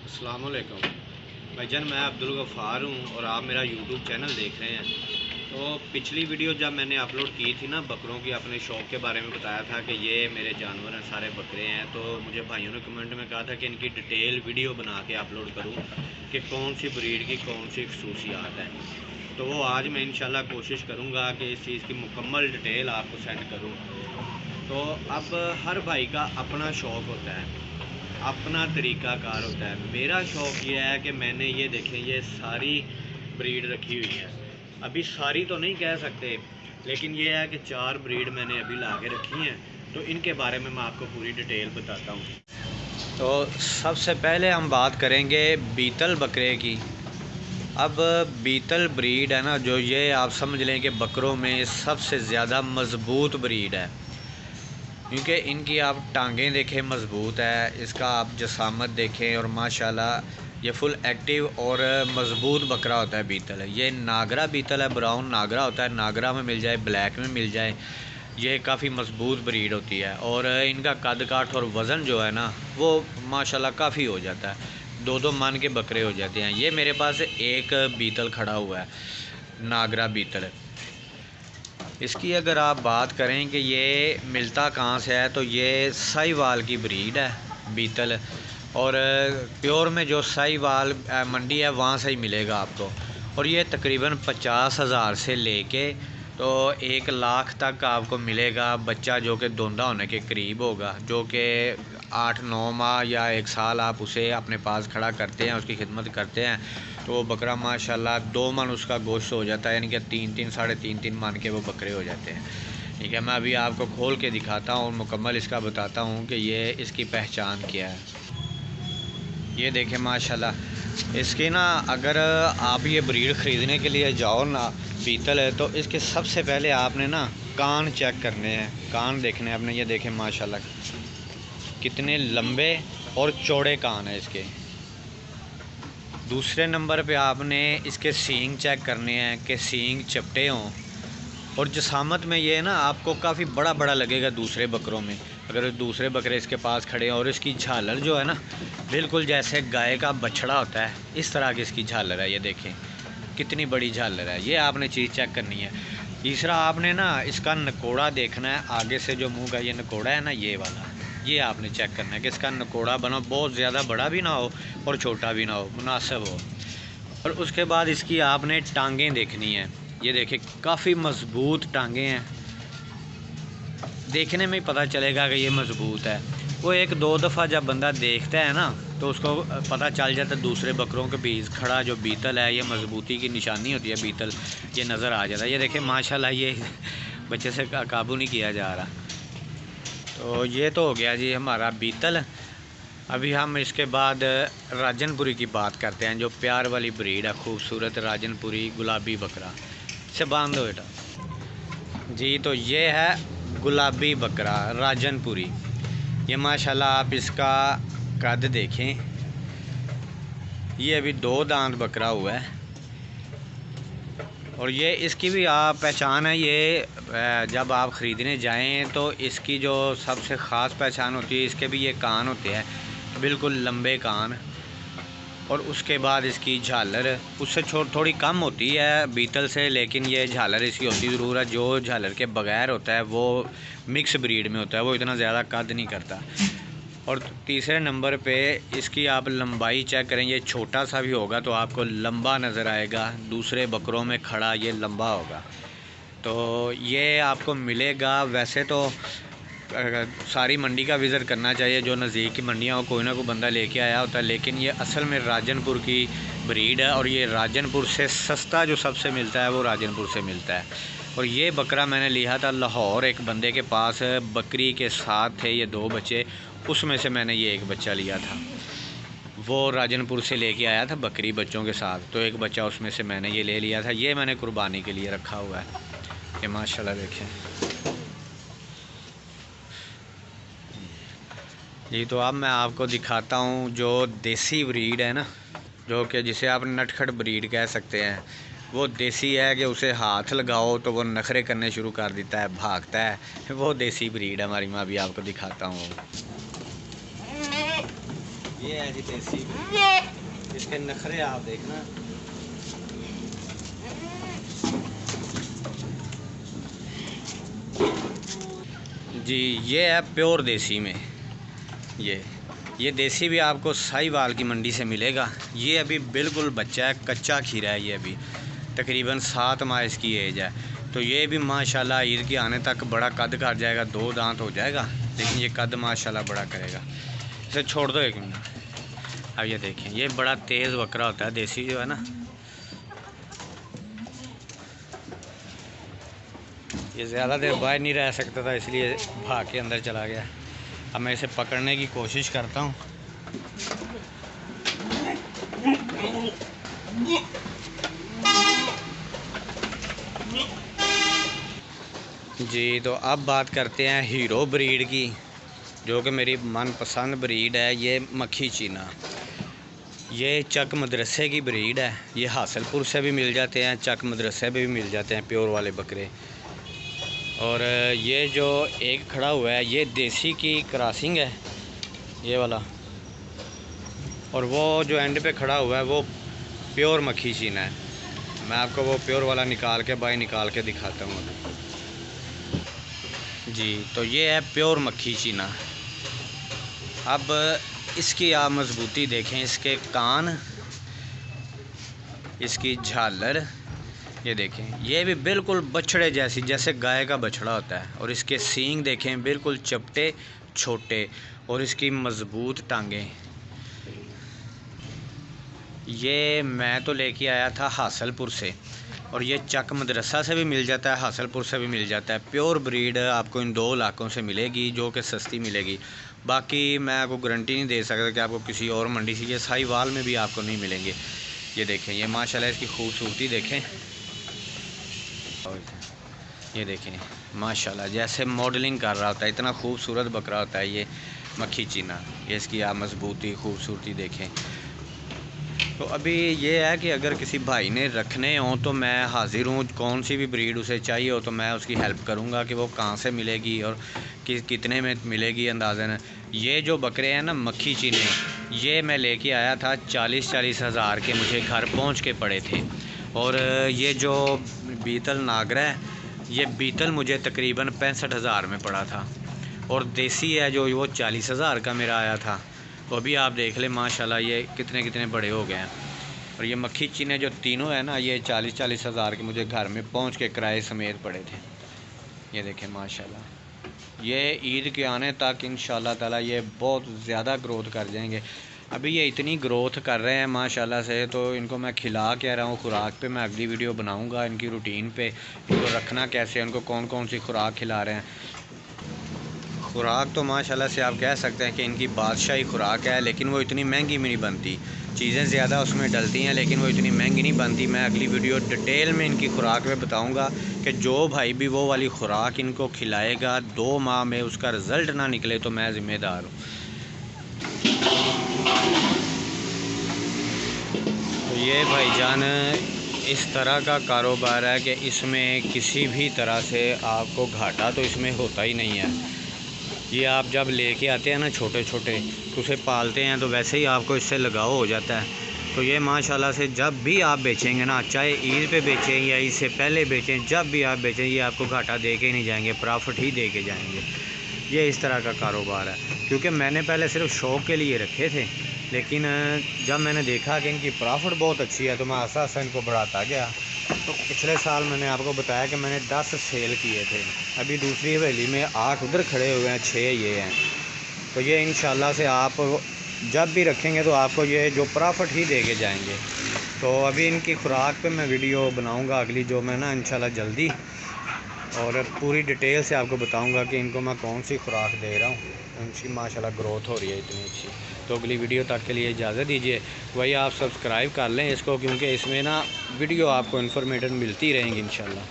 अस्सलाम वालेकुम भाईजान, मैं अब्दुल गफ़ार हूँ और आप मेरा यूट्यूब चैनल देख रहे हैं। तो पिछली वीडियो जब मैंने अपलोड की थी ना, बकरों की अपने शौक़ के बारे में बताया था कि ये मेरे जानवर हैं, सारे बकरे हैं। तो मुझे भाइयों ने कमेंट में कहा था कि इनकी डिटेल वीडियो बना के अपलोड करूँ कि कौन सी ब्रीड की कौन सी खसूसियात है। तो वो आज मैं इंशाल्लाह कोशिश करूँगा कि इस चीज़ की मुकम्मल डिटेल आपको सेंड करूँ। तो अब हर भाई का अपना शौक़ होता है, अपना तरीक़ाकार होता है। मेरा शौक़ ये है कि मैंने ये देखें, ये सारी ब्रीड रखी हुई है। अभी सारी तो नहीं कह सकते, लेकिन ये है कि 4 ब्रीड मैंने अभी ला के रखी हैं। तो इनके बारे में मैं आपको पूरी डिटेल बताता हूँ। तो सबसे पहले हम बात करेंगे बीतल बकरे की। अब बीतल ब्रीड है ना, जो ये आप समझ लें कि बकरों में सबसे ज़्यादा मज़बूत ब्रीड है, क्योंकि इनकी आप टांगें देखें मज़बूत है, इसका आप जसामत देखें और माशाल्लाह ये फुल एक्टिव और मज़बूत बकरा होता है बीतल है। ये नागरा बीतल है, ब्राउन नागरा होता है, नागरा में मिल जाए, ब्लैक में मिल जाए, ये काफ़ी मज़बूत ब्रीड होती है। और इनका कद काठ और वज़न जो है ना, वो माशाल्लाह काफ़ी हो जाता है, 2-2 मन के बकरे हो जाते हैं। ये मेरे पास एक बीतल खड़ा हुआ है, नागरा बीतल। इसकी अगर आप बात करें कि ये मिलता कहाँ से है, तो ये साहिवाल की ब्रीड है बीतल। और प्योर में जो साहिवाल मंडी है वहाँ से ही मिलेगा आपको। और ये तकरीबन 50,000 से लेके तो 1 लाख तक आपको मिलेगा बच्चा, जो कि दोंदा होने के करीब होगा, जो कि 8-9 माह या 1 साल आप उसे अपने पास खड़ा करते हैं, उसकी खिदमत करते हैं, तो वो बकरा माशाल्लाह 2 मन उसका गोश्त हो जाता है, यानी कि 3-3 साढ़े 3-3 मन के वो बकरे हो जाते हैं। ठीक है, मैं अभी आपको खोल के दिखाता हूँ और मुकम्मल इसका बताता हूँ कि ये इसकी पहचान क्या है। ये देखें माशाल्लाह इसकी ना, अगर आप ये ब्रीड ख़रीदने के लिए जाओ ना, बीतल है, तो इसके सबसे पहले आपने ना कान चेक करने हैं, कान देखने हैं आपने। ये देखें माशाल्लाह कितने लंबे और चौड़े कान है इसके। दूसरे नंबर पे आपने इसके सींग चेक करने हैं कि सींग चपटे हों। और जसामत में ये ना आपको काफ़ी बड़ा बड़ा लगेगा दूसरे बकरों में, अगर दूसरे बकरे इसके पास खड़े हैं। और इसकी झालर जो है ना, बिल्कुल जैसे गाय का बछड़ा होता है, इस तरह की इसकी झालर है। ये देखें कितनी बड़ी झालर है, ये आपने चीज़ चेक करनी है। तीसरा आपने ना इसका नकोड़ा देखना है, आगे से जो मुंह का ये नकोड़ा है ना, ये वाला, ये आपने चेक करना है कि इसका नकोड़ा बना, बहुत ज़्यादा बड़ा भी ना हो और छोटा भी ना हो, मुनासिब हो। और उसके बाद इसकी आपने टांगें देखनी है। ये देखिए काफ़ी मज़बूत टांगें हैं, देखने में ही पता चलेगा कि ये मज़बूत है। वो 1-2 दफ़ा जब बंदा देखता है ना, तो उसको पता चल जाता है दूसरे बकरों के बीच खड़ा जो बीतल है, ये मज़बूती की निशानी होती है बीतल, ये नज़र आ जाता है। ये देखें माशाल्लाह ये बच्चे से काबू नहीं किया जा रहा। तो ये तो हो गया जी हमारा बीतल। अभी हम इसके बाद राजनपुरी की बात करते हैं, जो प्यार वाली ब्रीड है, खूबसूरत राजनपुरी गुलाबी बकरा। इसे बांध दो बेटा जी। तो ये है गुलाबी बकरा राजनपुरी। ये माशाल्लाह आप इसका कद देखें, ये अभी 2 दांत बकरा हुआ है। और ये इसकी भी आप पहचान है, ये जब आप ख़रीदने जाएं तो इसकी जो सबसे ख़ास पहचान होती है, इसके भी ये कान होते हैं, बिल्कुल लंबे कान। और उसके बाद इसकी झालर उससे थोड़ी कम होती है बीतल से, लेकिन ये झालर इसकी होती ज़रूर है। जो झालर के बगैर होता है वो मिक्स ब्रीड में होता है, वो इतना ज़्यादा कद नहीं करता। और तीसरे नंबर पे इसकी आप लंबाई चेक करें, ये छोटा सा भी होगा तो आपको लंबा नज़र आएगा, दूसरे बकरों में खड़ा ये लंबा होगा। तो ये आपको मिलेगा, वैसे तो सारी मंडी का विज़िट करना चाहिए, जो नज़दीक की मंडियाँ हो, कोई ना कोई बंदा लेके आया होता है, लेकिन ये असल में राजनपुर की ब्रीड है। और ये राजनपुर से सस्ता जो सबसे मिलता है वो राजनपुर से मिलता है। और ये बकरा मैंने लिया था लाहौर, एक बंदे के पास बकरी के साथ थे ये 2 बच्चे, उसमें से मैंने ये एक बच्चा लिया था। वो राजनपुर से लेके आया था बकरी बच्चों के साथ, तो एक बच्चा उसमें से मैंने ये ले लिया था। ये मैंने कुर्बानी के लिए रखा हुआ है। ये माशाल्लाह देखें जी। तो अब मैं आपको दिखाता हूँ जो देसी ब्रीड है ना, जो कि जिसे आप नटखट ब्रीड कह सकते हैं। वो देसी है कि उसे हाथ लगाओ तो वो नखरे करने शुरू कर देता है, भागता है। वो देसी ब्रीड है हमारी। मैं अभी आपको दिखाता हूँ। ये है जी देसी, इसके नखरे आप देखना। जी ये है प्योर देसी में। ये देसी भी आपको साहिवाल की मंडी से मिलेगा। ये अभी बिल्कुल बच्चा है, कच्चा खीरा है। ये अभी तकरीबन 7 माह इसकी एज है। तो ये भी माशाल्लाह ईद के आने तक बड़ा कद कर जाएगा, 2 दांत हो जाएगा, लेकिन ये कद माशाल्लाह बड़ा करेगा। इसे छोड़ दो 1 मिनट। अब ये देखें, ये बड़ा तेज़ बकरा होता है देसी जो है ना। ये ज़्यादा देर बाहर नहीं रह सकता था, इसलिए भाग के अंदर चला गया। अब मैं इसे पकड़ने की कोशिश करता हूँ। जी तो अब बात करते हैं हीरो ब्रीड की, जो कि मेरी मनपसंद ब्रीड है। ये मक्खी चीना, ये चक मदरसे की ब्रीड है। ये हासिलपुर से भी मिल जाते हैं, चक मदरसे भी मिल जाते हैं प्योर वाले बकरे। और ये जो एक खड़ा हुआ है ये देसी की क्रॉसिंग है, ये वाला। और वो जो एंड पे खड़ा हुआ है वो प्योर मक्खी चीना है। मैं आपको वो प्योर वाला निकाल के दिखाता हूँ अभी। जी तो ये है प्योर मक्खी चीना। अब इसकी आप मजबूती देखें, इसके कान, इसकी झालर, ये देखें, ये भी बिल्कुल बछड़े जैसी, जैसे गाय का बछड़ा होता है। और इसके सींग देखें, बिल्कुल चपटे छोटे, और इसकी मजबूत टांगें। ये मैं तो लेके आया था हासिलपुर से, और ये चक मदरसा से भी मिल जाता है, हासिलपुर से भी मिल जाता है। प्योर ब्रीड आपको इन 2 इलाकों से मिलेगी, जो कि सस्ती मिलेगी। बाकी मैं आपको गारंटी नहीं दे सकता कि आपको किसी और मंडी से, ये साहिवाल में भी आपको नहीं मिलेंगे। ये देखें, ये माशाल्लाह इसकी खूबसूरती देखें। ये देखें माशाल्लाह, जैसे मॉडलिंग कर रहा होता है, इतना खूबसूरत बकरा होता है ये मक्खी चीना। ये इसकी आप मजबूती खूबसूरती देखें। तो अभी ये है कि अगर किसी भाई ने रखने हों तो मैं हाजिर हूँ। कौन सी भी ब्रीड उसे चाहिए हो तो मैं उसकी हेल्प करूँगा कि वो कहाँ से मिलेगी और कितने में मिलेगी अंदाज़न। ये जो बकरे हैं ना मक्खी चीने, ये मैं लेके आया था 40-40 हज़ार के, मुझे घर पहुँच के पड़े थे। और ये जो बीतल नागरा है, ये बीतल मुझे तकरीबन 65 हज़ार में पड़ा था। और देसी है जो, वो 40 हज़ार का मेरा आया था। तो अभी आप देख लें माशाल्लाह ये कितने बड़े हो गए हैं। और ये मक्खी चीने जो तीनों है ना, ये 40-40 हज़ार के मुझे घर में पहुंच के किराए समेत पड़े थे। ये देखें माशाल्लाह, ये ईद के आने तक इंशाल्लाह ताला ये बहुत ज़्यादा ग्रोथ कर जाएंगे। अभी ये इतनी ग्रोथ कर रहे हैं माशाल्लाह से, तो इनको मैं खिला क्या रहा हूँ, खुराक पे मैं अगली वीडियो बनाऊँगा। इनकी रूटीन पे, इनको रखना कैसे, उनको कौन कौन सी खुराक खिला रहे हैं। खुराक तो माशाल्लाह से आप कह सकते हैं कि इनकी बादशाही खुराक है, लेकिन वो इतनी महंगी में नहीं बनती। चीज़ें ज़्यादा उसमें डलती हैं, लेकिन वो इतनी महंगी नहीं बनती। मैं अगली वीडियो डिटेल में इनकी खुराक में बताऊंगा कि जो भाई भी वो वाली खुराक इनको खिलाएगा, 2 माह में उसका रिज़ल्ट ना निकले तो मैं ज़िम्मेदार हूँ। तो ये भाईजान इस तरह का कारोबार है कि इसमें किसी भी तरह से आपको घाटा तो इसमें होता ही नहीं है। ये आप जब लेके आते हैं ना छोटे छोटे, तो उसे पालते हैं तो वैसे ही आपको इससे लगाव हो जाता है। तो ये माशाल्लाह से जब भी आप बेचेंगे ना, चाहे ईद पे बेचें या इससे पहले बेचें, जब भी आप बेचें ये आपको घाटा दे के नहीं जाएंगे, प्रॉफिट ही दे के जाएंगे। ये इस तरह का कारोबार है। क्योंकि मैंने पहले सिर्फ शौक़ के लिए रखे थे, लेकिन जब मैंने देखा कि इनकी प्रॉफिट बहुत अच्छी है तो मैं आसा आसा इनको बढ़ाता गया। तो पिछले साल मैंने आपको बताया कि मैंने 10 सेल किए थे। अभी दूसरी हवेली में 8 उधर खड़े हुए हैं, 6 ये हैं। तो ये इंशाल्लाह से आप जब भी रखेंगे तो आपको ये जो प्रॉफिट ही दे के जाएंगे। तो अभी इनकी खुराक पे मैं वीडियो बनाऊंगा अगली, जो मैं ना इंशाल्लाह जल्दी, और पूरी डिटेल से आपको बताऊंगा कि इनको मैं कौन सी खुराक दे रहा हूँ। इनकी माशाल्लाह ग्रोथ हो रही है इतनी अच्छी। तो अगली वीडियो तक के लिए इजाज़त दीजिए। वही आप सब्सक्राइब कर लें इसको, क्योंकि इसमें ना वीडियो आपको इन्फॉर्मेटिव मिलती रहेंगी इंशाल्लाह।